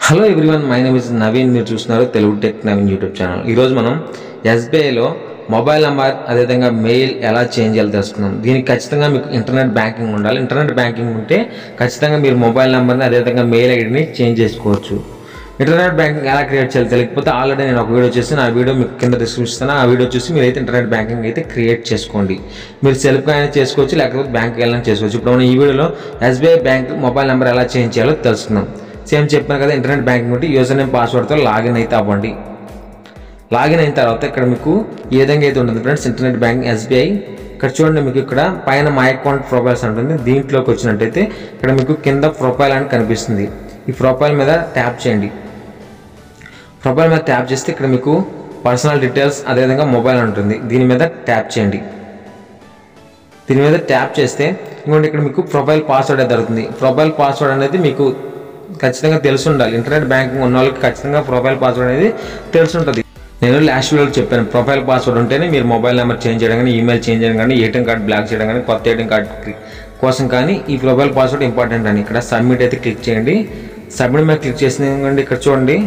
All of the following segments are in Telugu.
Hello everyone, my name is Naveen. మీరు చూస్తున్నారు Telugu tech Naveen YouTube channel. ఈరోజు మనం ఎస్బీఐలో మొబైల్ నెంబర్ అదేవిధంగా మెయిల్ ఎలా చేంజ్ చేయాలో తెలుసుకుందాం. దీనికి ఖచ్చితంగా మీకు ఇంటర్నెట్ బ్యాంకింగ్ ఉండాలి. ఇంటర్నెట్ బ్యాంకింగ్ ఉంటే ఖచ్చితంగా మీరు మొబైల్ నెంబర్ని అదేవిధంగా మెయిల్ ఐడిని చేంజ్ చేసుకోవచ్చు. ఇంటర్నెట్ బ్యాంకింగ్ ఎలా క్రియేట్ చేయాలి తెలియకపోతే ఆల్రెడీ నేను ఒక వీడియో చేసి ఆ వీడియో మీకు కింద డిస్క్రిప్షన్ ఇస్తాను. ఆ వీడియో చూసి మీరైతే ఇంటర్నెట్ బ్యాంకింగ్ అయితే క్రియేట్ చేసుకోండి. మీరు సెల్ఫ్గా అయినా చేసుకోవచ్చు, లేకపోతే బ్యాంక్కి వెళ్ళినా చేసుకోవచ్చు. ఇప్పుడు మనం ఈ వీడియోలో ఎస్బీఐ బ్యాంక్ మొబైల్ నెంబర్ ఎలా చేంజ్ చేయాలో తెలుసుకుందాం. సేమ్ చెప్పాను కదా, ఇంటర్నెట్ బ్యాంకింగ్ ఉంటే యూజర్ నేమ్ పాస్వర్డ్తో లాగిన్ అయితే అవ్వండి. లాగిన్ అయిన తర్వాత ఇక్కడ మీకు ఈ విధంగా అయితే ఉంటుంది ఫ్రెండ్స్, ఇంటర్నెట్ బ్యాంకింగ్ ఎస్బీఐ. ఇక్కడ చూడండి, మీకు ఇక్కడ పైన మై అకౌంట్ ప్రొఫైల్స్ ఉంటుంది. దీంట్లోకి వచ్చినట్టయితే ఇక్కడ మీకు కింద ప్రొఫైల్ అని కనిపిస్తుంది. ఈ ప్రొఫైల్ మీద ట్యాప్ చేయండి. ప్రొఫైల్ మీద ట్యాప్ చేస్తే ఇక్కడ మీకు పర్సనల్ డీటెయిల్స్ అదేవిధంగా మొబైల్ ఉంటుంది. దీని మీద ట్యాప్ చేయండి. దీని మీద ట్యాప్ చేస్తే ఇంకోటి ఇక్కడ మీకు ప్రొఫైల్ పాస్వర్డ్ అయితే దొరుకుతుంది. ప్రొఫైల్ పాస్వర్డ్ అనేది మీకు ఖచ్చితంగా తెలిసి ఉండాలి. ఇంటర్నెట్ బ్యాంకింగ్ ఉన్న వాళ్ళకి ఖచ్చితంగా ప్రొఫైల్ పాస్వర్డ్ అనేది తెలిసి ఉంటుంది. నేను లాస్ట్ వీడియోలో చెప్పాను, ప్రొఫైల్ పాస్వర్డ్ ఉంటేనే మీరు మొబైల్ నెంబర్ చేంజ్ చేయడం కానీ, ఈమెయిల్ చేంజ్ చేయడం కానీ, ఏటీఎం కార్డ్ బ్లాక్ చేయడం కానీ, కొత్త ఏటీఎం కార్డ్ కోసం కానీ ఈ ప్రొఫైల్ పాస్వర్డ్ ఇంపార్టెంట్ అని. ఇక్కడ సబ్మిట్ అయితే క్లిక్ చేయండి. సబ్మిట్ మీద క్లిక్ చేసిన ఇక్కడ చూడండి,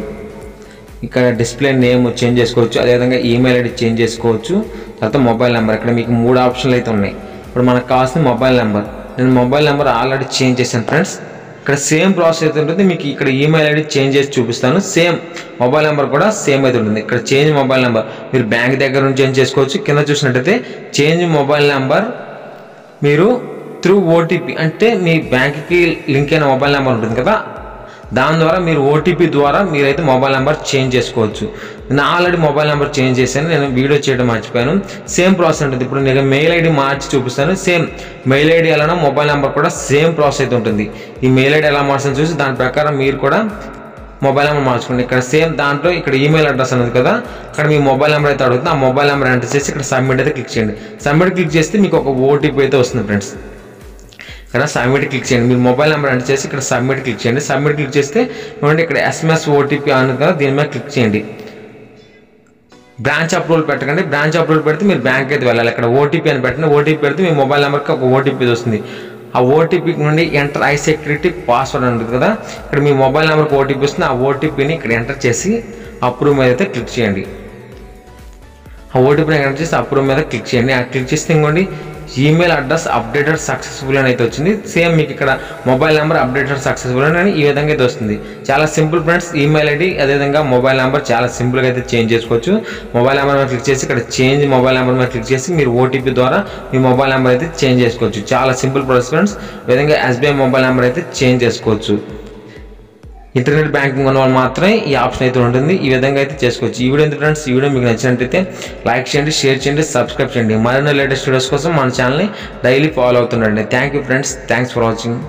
ఇక్కడ డిస్ప్లే నేమ్ చేంజ్ చేసుకోవచ్చు, అదేవిధంగా ఈమెయిల్ ఐడి చేంజ్ చేసుకోవచ్చు, తర్వాత మొబైల్ నెంబర్. ఇక్కడ మీకు 3 ఆప్షన్లు అయితే ఉన్నాయి. ఇప్పుడు మనకు కావాల్సిన మొబైల్ నెంబర్. నేను మొబైల్ నెంబర్ ఆల్రెడీ చేంజ్ చేశాను ఫ్రెండ్స్. ఇక్కడ సేమ్ ప్రాసెస్ అయితే ఉంటుంది. మీకు ఇక్కడ ఈమెయిల్ ఐడి చేంజ్ చేసి చూపిస్తాను. సేమ్ మొబైల్ నెంబర్ కూడా సేమ్ అయితే ఉంటుంది. ఇక్కడ చేంజ్ మొబైల్ నెంబర్ మీరు బ్యాంక్ దగ్గర నుంచి చేంజ్ చేసుకోవచ్చు. కింద చూసినట్టయితే చేంజ్ మొబైల్ నెంబర్ మీరు త్రూ ఓటీపీ, అంటే మీ బ్యాంక్కి లింక్ అయిన మొబైల్ నెంబర్ ఉంటుంది కదా, దాని ద్వారా మీరు ఓటీపీ ద్వారా మీరైతే మొబైల్ నెంబర్ చేంజ్ చేసుకోవచ్చు. నేను ఆల్రెడీ మొబైల్ నెంబర్ చేంజ్ చేశాను, నేను వీడియో చేయడం మర్చిపోయాను. సేమ్ ప్రాసెస్ ఉంటుంది. ఇప్పుడు నేను మెయిల్ ఐడి మార్చి చూపిస్తాను. సేమ్ మెయిల్ ఐడి ఎలానో మొబైల్ నెంబర్ కూడా సేమ్ ప్రాసెస్ అయితే ఉంటుంది. ఈ మెయిల్ ఐడి ఎలా మార్చాలని చూసి దాని ప్రకారం మీరు కూడా మొబైల్ నెంబర్ మార్చుకోండి. ఇక్కడ సేమ్ దాంట్లో ఇక్కడ ఈమెయిల్ అడ్రస్ అనేది కదా, ఇక్కడ మీ మొబైల్ నెంబర్ అయితే అడుగుతుంది. ఆ మొబైల్ నెంబర్ ఎంటర్ చేసి ఇక్కడ సబ్మిట్ అయితే క్లిక్ చేయండి. సబ్మిట్ క్లిక్ చేస్తే మీకు ఒక ఓటీపీ అయితే వస్తుంది ఫ్రెండ్స్. ఇక్కడ సబ్మిట్ క్లిక్ చేయండి. మీరు మొబైల్ నెంబర్ ఎంటర్ చేసి ఇక్కడ సబ్మిట్ క్లిక్ చేయండి. సబ్మిట్ క్లిక్ చేస్తే చూడండి, ఇక్కడ ఎస్ఎంఎస్ ఓటీపీ అని కదా, దీని మీద క్లిక్ చేయండి. బ్రాంచ్ అప్రూవల్ పెట్టకండి. బ్రాంచ్ అప్రూవల్ పెడితే మీరు బ్యాంక్ అయితే వెళ్ళాలి. ఇక్కడ ఓటీపీ అని పెట్టండి. ఓటీపీ పెడితే మీ మొబైల్ నెంబర్కి ఒక ఓటీపీ వస్తుంది. ఆ ఓటీపీ నుండి ఎంటర్ ఐ సెక్యూరిటీ పాస్వర్డ్ ఉంటుంది కదా, ఇక్కడ మీ మొబైల్ నెంబర్కి ఓటీపీ వస్తుంది. ఆ ఓటీపీని ఇక్కడ ఎంటర్ చేసి అప్రూవ్ మీద అయితే క్లిక్ చేయండి. ఆ ఓటీపీని ఎంటర్ చేసి అప్రూవ్ మీద క్లిక్ చేయండి. ఆ క్లిక్ చేస్తే ఇంకోండి ఈమెయిల్ అడ్రస్ అప్డేటెడ్ సక్సెస్ఫుల్ అని అయితే వచ్చింది. సేమ్ మీకు ఇక్కడ మొబైల్ నెంబర్ అప్డేటెడ్ సక్సెస్ఫుల్ అని ఈ విధంగా అయితే వస్తుంది. చాలా సింపుల్ ఫ్రెండ్స్. ఈమెయిల్ ఐడి అదేవిధంగా మొబైల్ నెంబర్ చాలా సింపుల్గా అయితే చేంజ్ చేసుకోవచ్చు. మొబైల్ నెంబర్ మీద క్లిక్ చేసి ఇక్కడ చేంజ్ మొబైల్ నెంబర్ మీద క్లిక్ చేసి మీరు ఓటీపీ ద్వారా మీ మొబైల్ నెంబర్ అయితే చేంజ్ చేసుకోవచ్చు. చాలా సింపుల్ ప్రాసెస్ ఫ్రెండ్స్. ఈ విధంగా ఎస్బీఐ మొబైల్ నెంబర్ అయితే చేంజ్ చేసుకోవచ్చు. ఇంటర్నెట్ బ్యాంకింగ్ ఉన్న వాళ్ళు మాత్రమే ఈ ఆప్షన్ అయితే ఉంటుంది. ఈ విధంగా అయితే చేసుకోవచ్చు. ఈ వీడియో ఫ్రెండ్స్, ఈ వీడియో మీకు నచ్చినట్టయితే లైక్ చేయండి, షేర్ చేయండి, సబ్స్క్రైబ్ చేయండి. మరిన్ని లేటెస్ట్ వీడియోస్ కోసం మన ఛానల్ని డైలీ ఫాలో అవుతుండండి. Thank you friends. Thanks for watching.